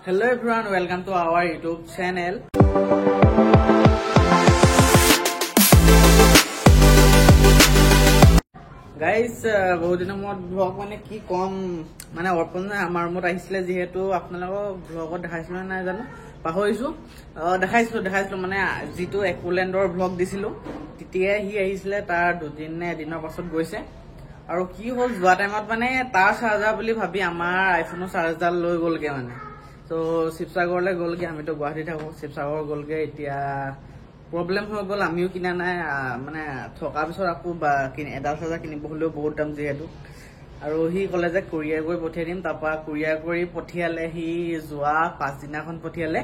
Hello everyone, welcome to our YouTube channel. Guys, বহুত দিনৰ মূৰত ব্লগ মানে কি কম মানে অৰ্পণ আমাৰ ৰুমত আহিছিলে যেহেতু আপোনালোকৰ ব্লগত দেখাইছিল নাই জানো পাহৰিছো দেখাইছিলো মানে যিটো একুলেণ্ডৰ ব্লগ দিছিলো তেতিয়া হি আহিছিলে তাৰ দুদিন নে এদিনৰ পাছত গৈছে আৰু কি হ'ল যোৱা টাইমত মানে তাৰ চাৰ্জাৰ বুলি ভাবি আমাৰ আইফোনৰ চাৰ্জডাল লৈ গ'লগে মানে তো শিৱসাগৰলৈ গ'লগে আমিতো গুৱাহাটী থাকো শিৱসাগৰ গ'লগে এতিয়া প্ৰব্লেম হৈ গ'ল আমিও কিনা নাই মানে থকা পিছত আকৌ এডাল চাৰ্জাৰ কিনিব হ'লেও বহুত দাম যিহেতু আৰু সি ক'লে যে কুৰিয়াৰ কৰি পঠিয়াই দিম তাৰপৰা কুৰিয়াৰ কৰি পঠিয়ালে সি যোৱা পাঁচদিনাখন পঠিয়ালে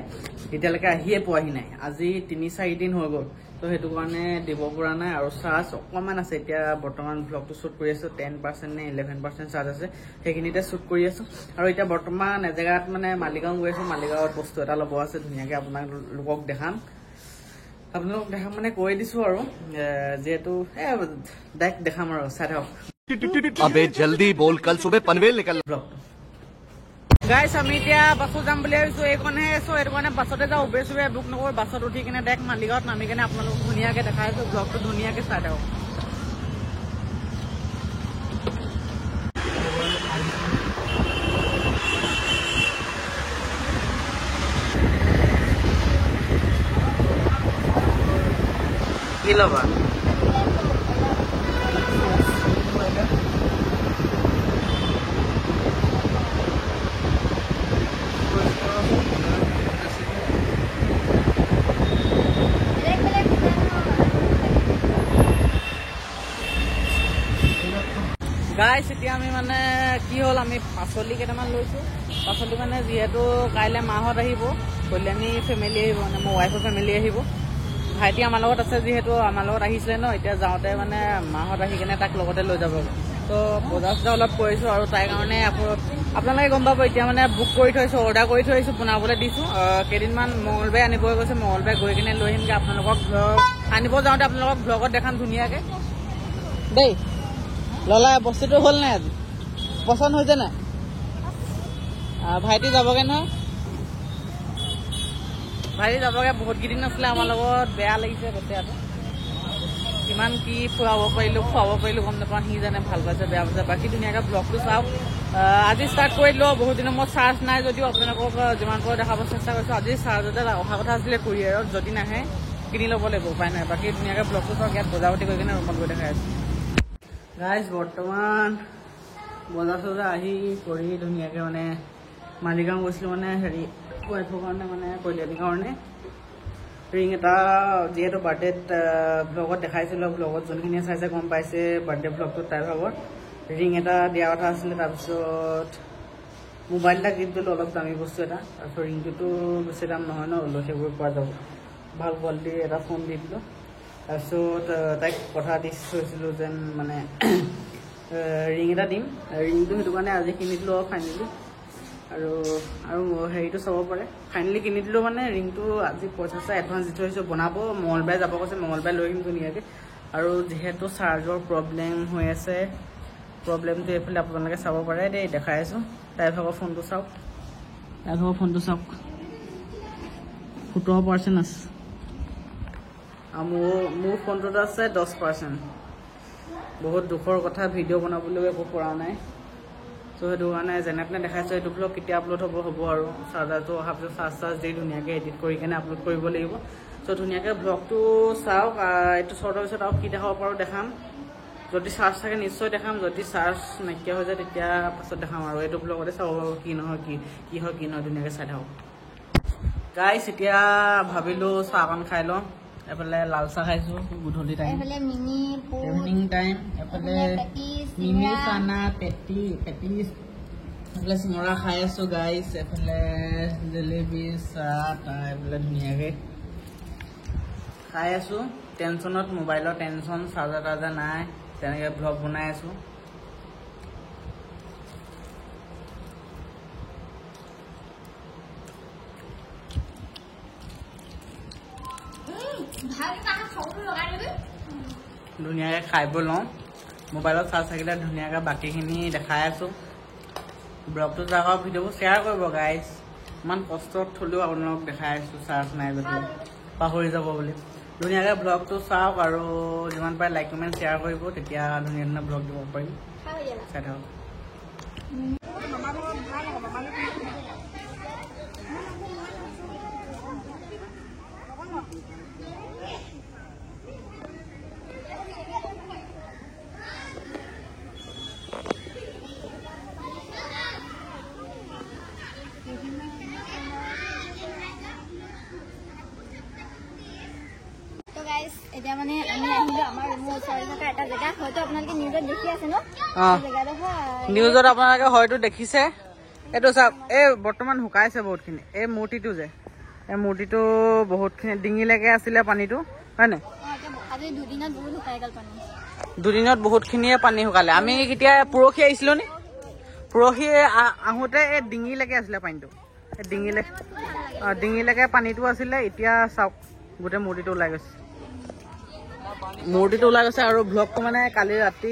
এতিয়ালৈকে আহিয়ে পোৱাহি নাই আজি 3-4 দিন হৈ গ'ল তো সেইটো কাৰণে দিব পৰা নাই আৰু চাৰ্জ অকণমান আছে এতিয়া বৰ্তমান ব্লগটো শ্বুট কৰি আছো 10% নে 11% চাৰ্জ আছে সেইখিনিতে শ্বুট কৰি আছো আৰু এতিয়া বৰ্তমান এজেগাত মানে মালিগাঁও গৈ আছো মালিগাঁৱত বস্তু এটা ল'ব আছে ধুনীয়াকৈ আপোনালোকক দেখাম আপোনালোকক দেখাম মানে কৈ দিছো আৰু যেহেতু ডাইৰেক্ট দেখাম আৰু চাই থাকক अबे जल्दी बोल कल सुबह पनवेल निकल গাইছ আমি এতিয়া বাছত যাম বুলি ভাবিছো এইখনহে আছো এইটো কাৰণে বাছতে যাওঁ উবেৰ চুবেৰ বুক নকৰো বাছত উঠি কিনে ডাইৰেক্ট মালিগাঁৱত নামি কিনে আপোনালোকক ধুনীয়াকৈ দেখাই আছো ব্লগটো ধুনীয়াকৈ চাই থাকক কি ল'বা গাইছ এতিয়া আমি মানে কি হ'ল আমি পাচলি কেইটামান লৈছো পাচলি মানে যিহেতু কাইলৈ মাহঁত আহিব কল্যাণী ফেমিলি আহিব মানে মোৰ ৱাইফৰ ফেমিলি আহিব ভাইটি আমাৰ লগত আছে যিহেতু আমাৰ লগত আহিছিলে ন এতিয়া যাওঁতে মানে মাহঁত আহি কিনে তাক লগতে লৈ যাব তো বজাৰ চজাৰ অলপ কৰিছোঁ আৰু তাইৰ কাৰণে আপোনালোকে গম পাব এতিয়া মানে বুক কৰি থৈছোঁ অৰ্ডাৰ কৰি থৈছোঁ বনাবলৈ দিছোঁ কেইদিনমান মঙলবাৰে আনিবই গৈছে মঙলবাৰে গৈ কিনে লৈ আহিমগৈ আপোনালোকক আনিব যাওঁতে আপোনালোকক ব্লগত দেখাম ধুনীয়াকৈ দেই ললা বস্তুটো হ'ল নাই আজি পচন্দ হৈছে নাই ভাইটি যাবগৈ নহয় ভাইটি যাবগৈ বহুত কেইদিন আছিলে আমাৰ লগত বেয়া লাগিছে বেটেৰাটো কিমান কি খুৱাব পাৰিলোঁ গম নাপাওঁ সি জানে ভাল পাইছে বেয়া পাইছে বাকী ধুনীয়াকৈ ব্লগটো চাওক আজি ষ্টাৰ্ট কৰি দিলোঁ বহুত দিনৰ মই চাৰ্জ নাই যদিও আপোনালোকক যিমান পাৰোঁ দেখাব চেষ্টা কৰিছোঁ আজি চাৰ্জতে অহা কথা আছিলে কুৰিয়াৰত যদি নাহে কিনি ল'ব লাগিব উপায় নাই বাকী ধুনীয়াকৈ ব্লগটো চাওক ইয়াত বজাৰপাতি কৰি কিনে ৰুমত গৈ দেখাই আছোঁ গাইজ বৰ্তমান বজাৰ চজাৰ আহি কৰি ধুনীয়াকৈ মানে মালিগাঁও গৈছিলোঁ মানে হেৰি ৱাইফৰ কাৰণে মানে কল্যাণীৰ কাৰণে ৰিং এটা যিহেতু বাৰ্থডেত ব্লগত দেখাইছিলোঁ ব্লগত যোনখিনিয়ে চাইছে গম পাইছে বাৰ্থডে ব্লগটোত তাইৰ ভাগত ৰিং এটা দিয়া কথা আছিলে তাৰপিছত মোবাইল এটা গিফ্ট দিলোঁ অলপ দামী বস্তু এটা তাৰপিছত ৰিংটোতো বেছি দাম নহয় ন লৈ সেইবোৰ পোৱা যাব ভাল কোৱালিটিৰ এটা ফোন দি দিলোঁ তাৰপিছত তাইক কথা দি থৈছিলোঁ যেন মানে ৰিং এটা দিম ৰিংটো সেইটো কাৰণে আজি কিনি দিলোঁ ফাইনেলি আৰু হেৰিটো চাব পাৰে ফাইনেলি কিনি দিলোঁ মানে ৰিংটো আজি পইচা এডভান্স দি থৈছোঁ বনাব মঙলবাৰে যাব কৈছে মঙলবাৰে লৈ আহিম ধুনীয়াকৈ আৰু যিহেতু চাৰ্জৰ প্ৰব্লেম হৈ আছে প্ৰব্লেমটো এইফালে আপোনালোকে চাব পাৰে দেই দেখাই আছোঁ তাইৰ ভাগৰ ফোনটো চাওক 17% আছে মোৰ ফোনটোত আছে 10% বহুত দুখৰ কথা ভিডিঅ' বনাবলৈও একো পৰা নাই চ' সেইটো কাৰণে যেনে তেনে দেখাইছোঁ এইটো ব্লগ কেতিয়া আপলোড হ'ব আৰু চাৰ্জাৰটো অহাৰ পিছত চাৰ্জ দি ধুনীয়াকৈ এডিট কৰি কিনে আপলোড কৰিব লাগিব চ' ধুনীয়াকৈ ব্লগটো চাওক এইটো শ্বৰ্টৰ পিছত আৰু কি দেখাব পাৰোঁ দেখাম যদি চাৰ্জ থাকে নিশ্চয় দেখাম যদি চাৰ্জ নাইকিয়া হৈ যায় তেতিয়া পাছত দেখাম আৰু এইটো ব্লগতে চাব পাৰোঁ কি নহয় ধুনীয়াকৈ চাই থাকক গাইছ এতিয়া ভাবিলোঁ চাহকণ খাই লওঁ এফালে লাল চাহ খাইছোঁ গধূলি টাইম ইভিনিং টাইম এফালে মিমি চানা পেটিছ এফালে চিঙৰা খাই আছোঁ গাইছ এফালে জেলেবি চাহ তাহ এইফালে ধুনীয়াকৈ খাই আছোঁ টেনশ্যনত মোবাইলৰ টেনশ্যন চাৰ্জাৰ তাৰ্জাৰ নাই তেনেকৈ ব্লগ বনাই আছোঁ ধুনীয়াকৈ খাই বৈ লওঁ মোবাইলত চাৰ্জ থাকিলে ধুনীয়াকৈ বাকীখিনি দেখাই আছোঁ ব্লগটো যাওক ভিডিঅ'বোৰ শ্বেয়াৰ কৰিব গাইজ ইমান কষ্টত থ'লেও আপোনালোকক দেখাই আছোঁ চাৰ্জ নাই যদিও পাহৰি যাব বুলি ধুনীয়াকৈ ব্লগটো চাওক আৰু যিমান পাৰে লাইক কমেণ্ট শ্বেয়াৰ কৰিব তেতিয়া ধুনীয়া ধুনীয়া ব্লগ দিব পাৰিম চাই থাকক এতিয়া মানে আমি আহিলো আমাৰ ৰুমৰ ওচৰতে থকা এটা জেগা হয়তো আপোনালোকে নিউজত দেখি আছে ন নিউজত আপোনালোকে হয়তো দেখিছে এইটো চাওক এই বৰ্তমান শুকাইছে বহুতখিনি এই মূৰ্তিটো যে এই মূৰ্তিটো বহুতখিনি ডিঙিলৈকে আছিলে পানীটো হয় নাই আজি দুদিনত বহুত শুকাই গ'ল পানী দুদিনত বহুতখিনিয়ে পানী শুকালে আমি কেতিয়া পৰহি আহিছিলো নি পৰহি আহোঁতে এই ডিঙিলৈকে আছিলে পানীটো এই ডিঙিলৈকে পানীটো আছিলে এতিয়া চাওক গোটেই মূৰ্তিটো ওলাই গৈছে আৰু ব্লগটো মানে কালি ৰাতি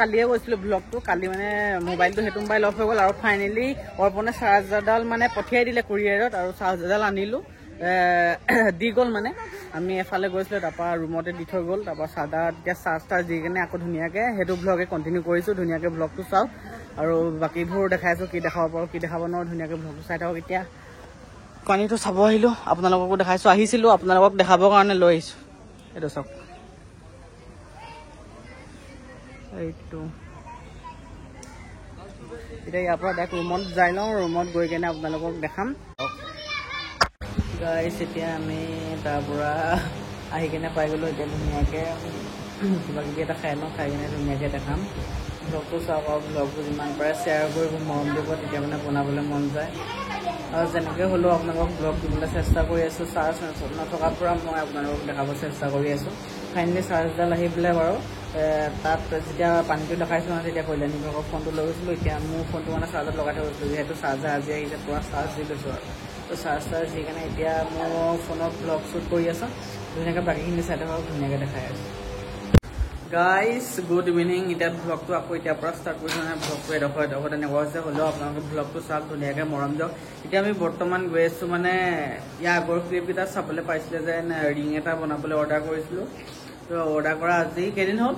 কালিয়ে গৈছিলোঁ ব্লগটো কালি মানে মোবাইলটো সেইটো মোবাইল অফ হৈ গ'ল আৰু ফাইনেলি অৰ্পণে চাৰ্জাৰডাল মানে পঠিয়াই দিলে কুৰিয়াৰত আৰু চাৰ্জাৰডাল আনিলোঁ দি গ'ল মানে আমি এফালে গৈছিলোঁ তাৰপৰা ৰুমতে দি থৈ গ'ল তাৰপৰা চাৰ্জাৰ এতিয়া চাৰ্জ দি কিনে আকৌ ধুনীয়াকৈ সেইটো ব্লগে কণ্টিনিউ কৰিছোঁ ধুনীয়াকৈ ব্লগটো চাওক আৰু বাকীবোৰ দেখাইছোঁ কি দেখাব পাৰোঁ কি দেখাব নোৱাৰোঁ ধুনীয়াকৈ ব্লগটো চাই থাকক এতিয়া পানীটো চাব আহিলোঁ আপোনালোককো দেখাইছোঁ আহিছিলোঁ আপোনালোকক দেখাবৰ কাৰণে লৈ আহিছোঁ এইটো চাওক এইটো এতিয়া ইয়াৰ পৰা ডাইৰেক্ট ৰুমত যাই লওঁ ৰুমত গৈ কিনে আপোনালোকক দেখাম গাইছ এতিয়া আমি তাৰ পৰা আহি কিনে পাই গ'লোঁ এতিয়া ধুনীয়াকৈ কিবা কিবি এটা খাই লওঁ খাই কিনে ধুনীয়াকৈ দেখাম ব্লগটো চাওক আৰু ব্লগটো যিমান পাৰে শ্বেয়াৰ কৰিব মৰম দিব তেতিয়া মানে বনাবলৈ মন যায় আৰু যেনেকৈ হ'লেও আপোনালোকক ব্লগ দিবলৈ চেষ্টা কৰি আছোঁ চাৰ্জ নথকাৰ পৰা মই আপোনালোকক দেখাব চেষ্টা কৰি আছোঁ ফাইনেলি চাৰ্জডাল আহি পেলাই বাৰু তাত যেতিয়া পানীটো দেখাইছোঁ নহয় তেতিয়া কল্যাণী ভাগৰ ফোনটো লৈ গৈছিলোঁ এতিয়া মোৰ ফোনটো মানে চাৰ্জত লগাই থৈ গৈছিলোঁ যিহেতু চাৰ্জাৰ আজি আহিছে পূৰা চাৰ্জ দি লৈছোঁ আৰু তো চাৰ্জ দি কাৰণে এতিয়া মোৰ ফোনত ব্লগ শ্বুট কৰি আছোঁ ধুনীয়াকৈ বাকীখিনি চাই থাকক ধুনীয়াকৈ দেখাই আছোঁ গাইজ গুড ইভিনিং এতিয়া ব্লগটো আকৌ এতিয়াৰ পৰা ষ্টাৰ্ট কৰিছোঁ মানে ব্লগটো এডোখৰ তেনেকুৱা হৈছে হ'লেও আপোনালোকে ব্লগটো চাওক ধুনীয়াকৈ মৰম দিয়ক এতিয়া আমি বৰ্তমান গৈ আছোঁ মানে ইয়াৰ আগৰ ক্লিপকেইটা চাবলৈ পাইছিলে যে ৰিং এটা বনাবলৈ অৰ্ডাৰ কৰিছিলোঁ তো অৰ্ডাৰ কৰা আজি কেইদিন হ'ল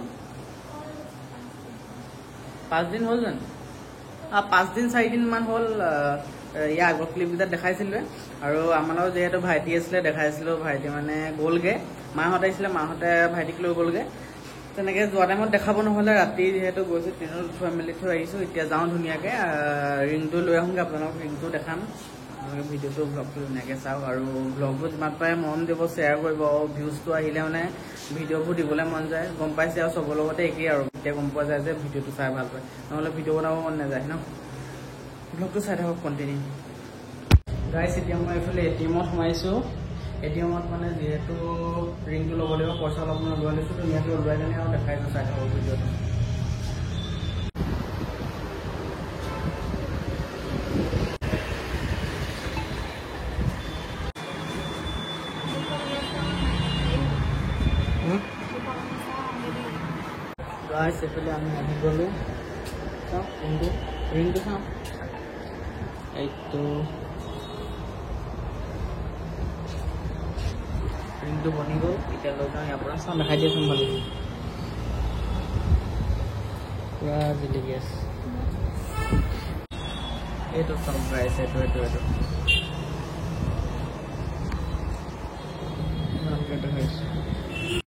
5 দিন হ'ল জানো 5 দিন 4 দিনমান হ'ল ইয়াৰ আগৰ ক্লিপকেইটা দেখাইছিলোঁ আৰু আমাৰ লগত যিহেতু ভাইটি আছিলে দেখাইছিলোঁ ভাইটি মানে গ'লগৈ মাহঁত আহিছিলে মাহঁতে ভাইটিক লৈ গ'লগৈ তেনেকৈ যোৱা টাইমত দেখাব নহ'লে ৰাতি যিহেতু গৈছোঁ ট্ৰেইনত উঠোৱাই মেলি থৈ আহিছোঁ এতিয়া যাওঁ ধুনীয়াকৈ ৰিংটো লৈ আহোঁগৈ আপোনালোকক ৰিংটো দেখাম ভিডিঅ'টো ব্লগটো ধুনীয়াকৈ চাওক আৰু ব্লগবোৰ যিমান পাৰে মন দিব শ্বেয়াৰ কৰিব আৰু ভিউজটো আহিলে মানে ভিডিঅ'বোৰ দিবলৈ মন যায় গম পাইছে আৰু চবৰ লগতে একেই আৰু এতিয়া গম পোৱা যায় যে ভিডিঅ'টো চাই ভাল পায় নহ'লে ভিডিঅ' বনাব মন নাযায় ন ব্লগটো চাই থাকক কণ্টিনিউ গাইছ এতিয়া মই এইফালে ATMত সোমাইছোঁ ATMত মানে যিহেতু ৰিংটো ল'ব লাগিব পইচা অলপ মই ওলোৱাই লৈছোঁ ধুনীয়াকৈ ওলোৱাই কিনে আৰু দেখাইছোঁ চাই থাকক ভিডিঅ'টো গাইছ এইফালে আমি আহি গ'লোঁ চাওক ৰিংটো চাওঁ এইটো ৰিংটো বনি গ'ল এতিয়া লৈ যাওঁ ইয়াৰ পৰা চাওঁ দেখাই দিয়াচোন ভাল পূৰা জিলিকি আছে এইটো চাওক গাইছ এইটো